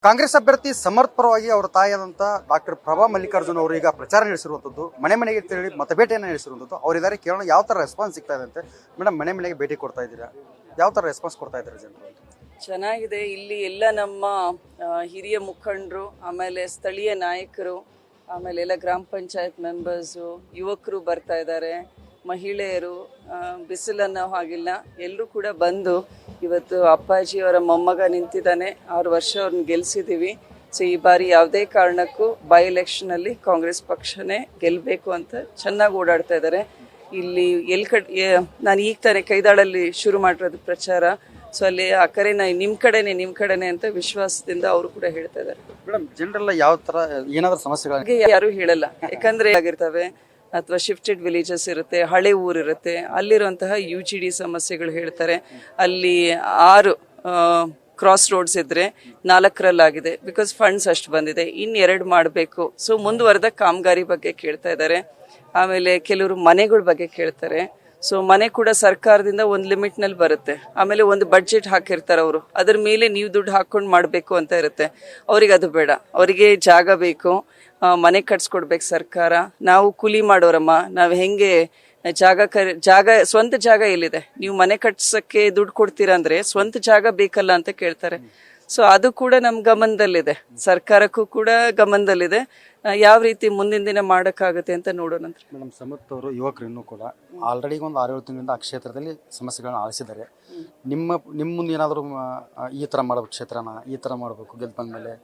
ಕಾಂಗ್ರೆಸ್ ಅಭ್ಯರ್ಥಿ ಸಮರ್ಥ್ ಪರವಾಗಿ ಅವರ ತಾಯಿಯಾದಂಥ ಡಾಕ್ಟರ್ ಪ್ರಭಾ ಮಲ್ಲಿಕಾರ್ಜುನ್ ಅವರು ಈಗ ಪ್ರಚಾರ ನಡೆಸಿರುವಂಥದ್ದು, ಮನೆ ಮನೆಗೆ ತಿರುಗಿ ಮತಬೇಟೆಯನ್ನು ನಡೆಸಿರುವಂಥದ್ದು. ಅವರಿದ್ದಾರೆ, ಕೇಳೋಣ ಯಾವ ಥರ ರೆಸ್ಪಾನ್ಸ್ ಸಿಗ್ತಾ ಇದೆ ಅಂತೆ. ಮೇಡಮ್, ಮನೆ ಮನೆಗೆ ಭೇಟಿ ಕೊಡ್ತಾ ಇದ್ದೀರಾ, ಯಾವ ಥರ ರೆಸ್ಪಾನ್ಸ್ ಕೊಡ್ತಾ ಇದ್ದಾರೆ ಜನರು? ಚೆನ್ನಾಗಿದೆ. ಇಲ್ಲಿ ಎಲ್ಲ ನಮ್ಮ ಹಿರಿಯ ಮುಖಂಡರು, ಆಮೇಲೆ ಸ್ಥಳೀಯ ನಾಯಕರು, ಆಮೇಲೆ ಎಲ್ಲ ಗ್ರಾಮ ಪಂಚಾಯತ್ ಮೆಂಬರ್ಸು, ಯುವಕರು ಬರ್ತಾ ಇದ್ದಾರೆ, ಮಹಿಳೆಯರು, ಬಿಸಿಲನ್ನೋ ಹಾಗಿಲ್ಲ, ಎಲ್ಲರೂ ಕೂಡ ಬಂದು ಇವತ್ತು ಅಪ್ಪಾಜಿಯವರ ಮೊಮ್ಮಗ ನಿಂತಿದ್ದಾನೆ, 6 ವರ್ಷ ಅವ್ರನ್ನ ಗೆಲ್ಸಿದ್ದೀವಿ. ಸೊ ಈ ಬಾರಿ ಯಾವುದೇ ಕಾರಣಕ್ಕೂ ಬೈ ಎಲೆಕ್ಷನಲ್ಲಿ ಕಾಂಗ್ರೆಸ್ ಪಕ್ಷನೇ ಗೆಲ್ಲಬೇಕು ಅಂತ ಚೆನ್ನಾಗಿ ಓಡಾಡ್ತಾ ಇದ್ದಾರೆ. ಇಲ್ಲಿ ನಾನು ಈಗ ತಾನೇ ಕೈದಾಳಲ್ಲಿ ಶುರು ಮಾಡಿರೋದು ಪ್ರಚಾರ. ಸೊ ಅಲ್ಲಿ ಆ ಕರೆ ನಿಮ್ಮ ಕಡೆನೆ ಅಂತ ವಿಶ್ವಾಸದಿಂದ ಅವರು ಕೂಡ ಹೇಳ್ತಾ ಇದ್ದಾರೆ. ಮೇಡಮ್, ಜನರೆಲ್ಲ ಯಾವ ಥರ ಏನಾದರೂ ಸಮಸ್ಯೆಗಳಿಗೆ ಯಾರು ಹೇಳಲ್ಲ, ಯಾಕಂದ್ರೆ ಆಗಿರ್ತವೆ ಅಥವಾ ಶಿಫ್ಟೆಡ್ ವಿಲೇಜಸ್ ಇರುತ್ತೆ, ಹಳೆ ಊರಿರುತ್ತೆ, ಅಲ್ಲಿರುವಂತಹ UGD ಸಮಸ್ಯೆಗಳು ಹೇಳ್ತಾರೆ. ಅಲ್ಲಿ 6 ಕ್ರಾಸ್ ರೋಡ್ಸ್ ಇದ್ರೆ 4ರಲ್ಲಾಗಿದೆ, ಬಿಕಾಸ್ ಫಂಡ್ಸ್ ಅಷ್ಟು ಬಂದಿದೆ, ಇನ್ನು 2 ಮಾಡಬೇಕು. ಸೊ ಮುಂದುವರೆದ ಕಾಮಗಾರಿ ಬಗ್ಗೆ ಕೇಳ್ತಾ ಇದ್ದಾರೆ. ಆಮೇಲೆ ಕೆಲವರು ಮನೆಗಳ ಬಗ್ಗೆ ಕೇಳ್ತಾರೆ. ಸೊ ಮನೆ ಕೂಡ ಸರ್ಕಾರದಿಂದ ಒಂದು ಲಿಮಿಟ್ನಲ್ಲಿ ಬರುತ್ತೆ, ಆಮೇಲೆ ಒಂದು ಬಡ್ಜೆಟ್ ಹಾಕಿರ್ತಾರೆ ಅವರು, ಅದ್ರ ಮೇಲೆ ನೀವು ದುಡ್ಡು ಹಾಕೊಂಡು ಮಾಡಬೇಕು ಅಂತ ಇರುತ್ತೆ. ಅವ್ರಿಗೆ ಅದು ಬೇಡ, ಅವರಿಗೆ ಜಾಗ ಬೇಕು, ಮನೆ ಕಟ್ಸ್ಕೊಡ್ಬೇಕು ಸರ್ಕಾರ. ನಾವು ಕೂಲಿ ಮಾಡೋರಮ್ಮ, ನಾವು ಹೆಂಗೆ ಜಾಗ ಸ್ವಂತ ಜಾಗ ಎಲ್ಲಿದೆ, ನೀವು ಮನೆ ಕಟ್ಸಕ್ಕೆ ದುಡ್ಡು ಕೊಡ್ತೀರಾ ಅಂದ್ರೆ ಸ್ವಂತ ಜಾಗ ಬೇಕಲ್ಲ ಅಂತ ಕೇಳ್ತಾರೆ. ಸೊ ಅದು ಕೂಡ ನಮ್ ಗಮನದಲ್ಲಿದೆ, ಸರ್ಕಾರಕ್ಕೂ ಕೂಡ ಗಮನದಲ್ಲಿದೆ. ಯಾವ ರೀತಿ ಮುಂದಿನ ದಿನ ಮಾಡೋಕ್ಕಾಗುತ್ತೆ ಅಂತ ನೋಡೋಣ. ಮೇಡಮ್, ಸಮರ್ಥ್ ಅವರು ಯುವಕರು ಇನ್ನೂ ಕೂಡ ಆಲ್ರೆಡಿ ಒಂದು 6-7 ತಿಂಗಳಿಂದ ಆ ಕ್ಷೇತ್ರದಲ್ಲಿ ಸಮಸ್ಯೆಗಳನ್ನ ಆಲಿಸಿದ್ದಾರೆ. ನಿಮ್ಮ ಮುಂದೆ ಏನಾದರೂ ಈ ಥರ ಮಾಡಬೇಕು, ಕ್ಷೇತ್ರನ ಈ ಥರ ಮಾಡಬೇಕು, ಗೆದ್ದು ಬಂದಮೇಲೆ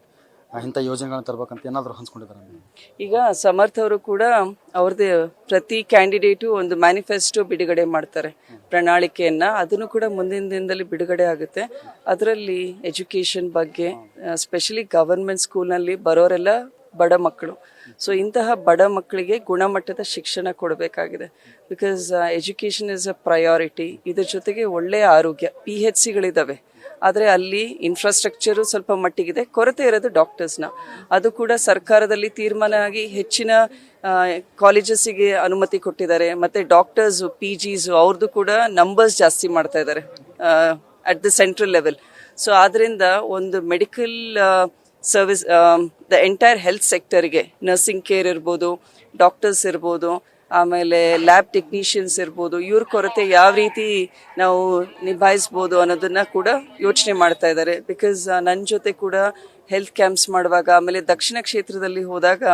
ಇಂಥ ಯೋಜನೆಗಳನ್ನ ತರಬೇಕಂತ ಏನಾದರೂ ಹಂಚ್ಕೊಂಡಿದ್ದಾರೆ? ಈಗ ಸಮರ್ಥ್ ಅವರು ಕೂಡ ಅವ್ರದ್ದು ಪ್ರತಿ ಕ್ಯಾಂಡಿಡೇಟು ಒಂದು ಮ್ಯಾನಿಫೆಸ್ಟೋ ಬಿಡುಗಡೆ ಮಾಡ್ತಾರೆ, ಪ್ರಣಾಳಿಕೆಯನ್ನ. ಅದನ್ನು ಕೂಡ ಮುಂದಿನ ದಿನದಲ್ಲಿ ಬಿಡುಗಡೆ ಆಗುತ್ತೆ. ಅದರಲ್ಲಿ ಎಜುಕೇಶನ್ ಬಗ್ಗೆ, ಸ್ಪೆಷಲಿ ಗವರ್ಮೆಂಟ್ ಸ್ಕೂಲ್ನಲ್ಲಿ ಬರೋರೆಲ್ಲ ಬಡ ಮಕ್ಕಳು. ಸೊ ಇಂತಹ ಬಡ ಮಕ್ಕಳಿಗೆ ಗುಣಮಟ್ಟದ ಶಿಕ್ಷಣ ಕೊಡಬೇಕಾಗಿದೆ, because education is a priority. ಇದ್ರ ಜೊತೆಗೆ ಒಳ್ಳೆಯ ಆರೋಗ್ಯ, PHCಗಳಿದ್ದಾವೆ, ಆದರೆ ಅಲ್ಲಿ ಇನ್ಫ್ರಾಸ್ಟ್ರಕ್ಚರು ಸ್ವಲ್ಪ ಮಟ್ಟಿಗಿದೆ, ಕೊರತೆ ಇರೋದು ಡಾಕ್ಟರ್ಸ್ನ. ಅದು ಕೂಡ ಸರ್ಕಾರದಲ್ಲಿ ತೀರ್ಮಾನ ಆಗಿ ಹೆಚ್ಚಿನ ಕಾಲೇಜಸ್ಸಿಗೆ ಅನುಮತಿ ಕೊಟ್ಟಿದ್ದಾರೆ. ಮತ್ತು ಡಾಕ್ಟರ್ಸ್ PGs ಅವ್ರದ್ದು ಕೂಡ ನಂಬರ್ಸ್ ಜಾಸ್ತಿ ಮಾಡ್ತಾ ಇದ್ದಾರೆ at the central level. So ಆದ್ದರಿಂದ ಒಂದು medical service, the entire health ಸೆಕ್ಟರ್ಗೆ, ನರ್ಸಿಂಗ್ ಕೇರ್ ಇರ್ಬೋದು, ಡಾಕ್ಟರ್ಸ್ ಇರ್ಬೋದು, ಆಮೇಲೆ ಲ್ಯಾಬ್ ಟೆಕ್ನಿಷಿಯನ್ಸ್ ಇರ್ಬೋದು, ಇವ್ರ ಕೊರತೆ ಯಾವ ರೀತಿ ನಾವು ನಿಭಾಯಿಸ್ಬೋದು ಅನ್ನೋದನ್ನ ಕೂಡ ಯೋಚನೆ ಮಾಡ್ತಾ ಇದ್ದಾರೆ. ಬಿಕಾಸ್ ನನ್ನ ಜೊತೆ ಕೂಡ ಹೆಲ್ತ್ ಕ್ಯಾಂಪ್ಸ್ ಮಾಡುವಾಗ, ಆಮೇಲೆ ದಕ್ಷಿಣ ಕ್ಷೇತ್ರದಲ್ಲಿ ಹೋದಾಗ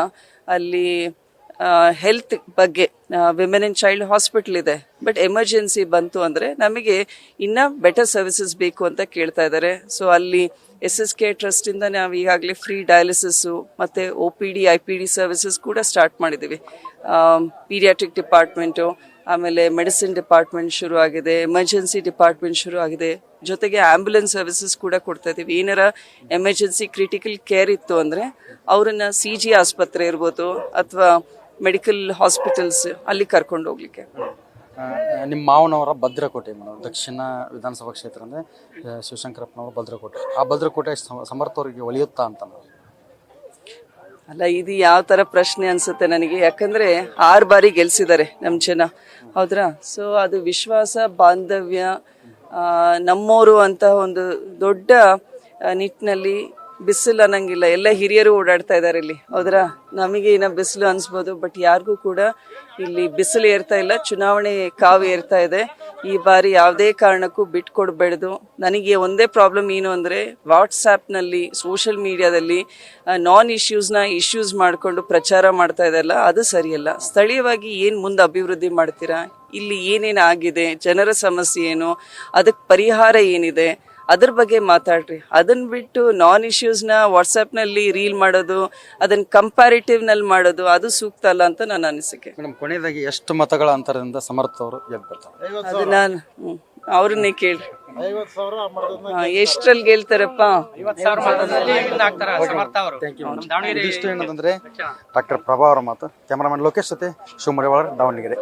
ಅಲ್ಲಿ ಹೆಲ್ತ್ ಬಗ್ಗೆ ವಿಮೆನ್ ಅಂಡ್ ಚೈಲ್ಡ್ ಹಾಸ್ಪಿಟಲ್ ಇದೆ, ಬಟ್ ಎಮರ್ಜೆನ್ಸಿ ಬಂತು ಅಂದರೆ ನಮಗೆ ಇನ್ನೂ ಬೆಟರ್ ಸರ್ವಿಸಸ್ ಬೇಕು ಅಂತ ಕೇಳ್ತಾ ಇದ್ದಾರೆ. ಸೊ ಅಲ್ಲಿ SSK ಟ್ರಸ್ಟಿಂದ ನಾವು ಈಗಾಗಲೇ ಫ್ರೀ ಡಯಾಲಿಸಿಸ್ಸು ಮತ್ತು OPD IPD ಸರ್ವಿಸಸ್ ಕೂಡ ಸ್ಟಾರ್ಟ್ ಮಾಡಿದ್ದೀವಿ. ಪೀಡಿಯಾಟ್ರಿಕ್ ಡಿಪಾರ್ಟ್ಮೆಂಟು, ಆಮೇಲೆ ಮೆಡಿಸಿನ್ ಡಿಪಾರ್ಟ್ಮೆಂಟ್ ಶುರು ಆಗಿದೆ, ಎಮರ್ಜೆನ್ಸಿ ಡಿಪಾರ್ಟ್ಮೆಂಟ್ ಶುರು ಆಗಿದೆ, ಜೊತೆಗೆ ಆ್ಯಂಬುಲೆನ್ಸ್ ಸರ್ವಿಸಸ್ ಕೂಡ ಕೊಡ್ತಾ ಇದ್ದೀವಿ. ಏನಾರ ಎಮರ್ಜೆನ್ಸಿ ಕ್ರಿಟಿಕಲ್ ಕೇರ್ ಇತ್ತು ಅಂದರೆ ಅವರನ್ನು CG ಆಸ್ಪತ್ರೆ ಇರ್ಬೋದು ಅಥವಾ ಮೆಡಿಕಲ್ ಹಾಸ್ಪಿಟಲ್ಸ್ ಅಲ್ಲಿ ಕರ್ಕೊಂಡು ಹೋಗ್ಲಿಕ್ಕೆ. ನಿಮ್ಮ ಮಾವನವರ ಭದ್ರಕೋಟೆ ಮೇಡಮ್, ದಕ್ಷಿಣ ವಿಧಾನಸಭಾ ಕ್ಷೇತ್ರ ಅಂದರೆ ಶಿವಶಂಕರಪ್ಪನವರ ಭದ್ರಕೋಟೆ. ಆ ಭದ್ರಕೋಟೆ ಸಮರ್ಥ್ ಅವರಿಗೆ ಒಲಿಯುತ್ತಾ ಅಂತ? ಅಲ್ಲ, ಇದು ಯಾವ ಥರ ಪ್ರಶ್ನೆ ಅನ್ಸುತ್ತೆ ನನಗೆ, ಯಾಕಂದರೆ 6 ಬಾರಿ ಗೆಲ್ಸಿದ್ದಾರೆ ನಮ್ಮ ಜನ, ಹೌದ್ರಾ? ಸೊ ಅದು ವಿಶ್ವಾಸ, ಬಾಂಧವ್ಯ, ನಮ್ಮೋರು ಅಂತ ಒಂದು ದೊಡ್ಡ ನಿಟ್ಟಿನಲ್ಲಿ ಬಿಸಿಲು ಅನ್ನಂಗಿಲ್ಲ. ಎಲ್ಲ ಹಿರಿಯರು ಓಡಾಡ್ತಾ ಇದ್ದಾರೆ ಇಲ್ಲಿ, ಹೌದ್ರಾ? ನಮಗೆ ಇನ್ನ ಬಿಸಿಲು ಅನ್ಸ್ಬೋದು, ಬಟ್ ಯಾರಿಗೂ ಕೂಡ ಇಲ್ಲಿ ಬಿಸಿಲು ಏರ್ತಾ ಇಲ್ಲ, ಚುನಾವಣೆ ಕಾವು ಏರ್ತಾ ಇದೆ. ಈ ಬಾರಿ ಯಾವುದೇ ಕಾರಣಕ್ಕೂ ಬಿಟ್ಕೊಡ್ಬೇಡ್ದು. ನನಗೆ ಒಂದೇ ಪ್ರಾಬ್ಲಮ್ ಏನು ಅಂದರೆ, ವಾಟ್ಸಾಪ್ನಲ್ಲಿ, ಸೋಷಿಯಲ್ ಮೀಡಿಯಾದಲ್ಲಿ ಇಶ್ಯೂಸ್ ಮಾಡಿಕೊಂಡು ಪ್ರಚಾರ ಮಾಡ್ತಾ ಇದೆಲ್ಲ, ಅದು ಸರಿಯಲ್ಲ. ಸ್ಥಳೀಯವಾಗಿ ಏನು ಮುಂದೆ ಅಭಿವೃದ್ಧಿ ಮಾಡ್ತೀರಾ, ಇಲ್ಲಿ ಏನೇನು ಆಗಿದೆ, ಜನರ ಸಮಸ್ಯೆ ಏನು, ಅದಕ್ಕೆ ಪರಿಹಾರ ಏನಿದೆ, ಅದ್ರ ಬಗ್ಗೆ ಮಾತಾಡ್ರಿ. ಅದನ್ನ ಬಿಟ್ಟು ಇಶ್ಯೂಸ್ನ ವಾಟ್ಸ್ಆ್ಯಪ್ನಲ್ಲಿ ರೀಲ್ ಮಾಡೋದು, ಅದನ್ನ ಕಂಪ್ಯಾರಿಟಿವ್ನಲ್ಲಿ ಮಾಡೋದು, ಅದು ಸೂಕ್ತ ಅಲ್ಲ ಅಂತ ನನ್ನ ಅನಿಸಿಕೆ. ಮೇಡಮ್, ಕೊನೆಯದಾಗಿ ಎಷ್ಟು ಮತಗಳ ಅಂತರದಿಂದ ಸಮರ್ಥ್ ಅವರು ಗೆಲ್ತಾರೆ? ಅದು ನಾನು ಅವ್ರನ್ನೇ ಕೇಳ್ರಿ, ಎಷ್ಟ್ರಲ್ಲಿ ಗೆಲ್ತಾರಪ್ಪ? ಇಷ್ಟು ಏನಂತಂದ್ರೆ ಡಾಕ್ಟರ್ ಪ್ರಭಾ ಅವರ ಮಾತು. ಕ್ಯಾಮರಾಮನ್ ಲೋಕೇಶ್ ಜೊತೆ ಶಿವಮೊಗ್ಗ, ದಾವಣಗೆರೆ.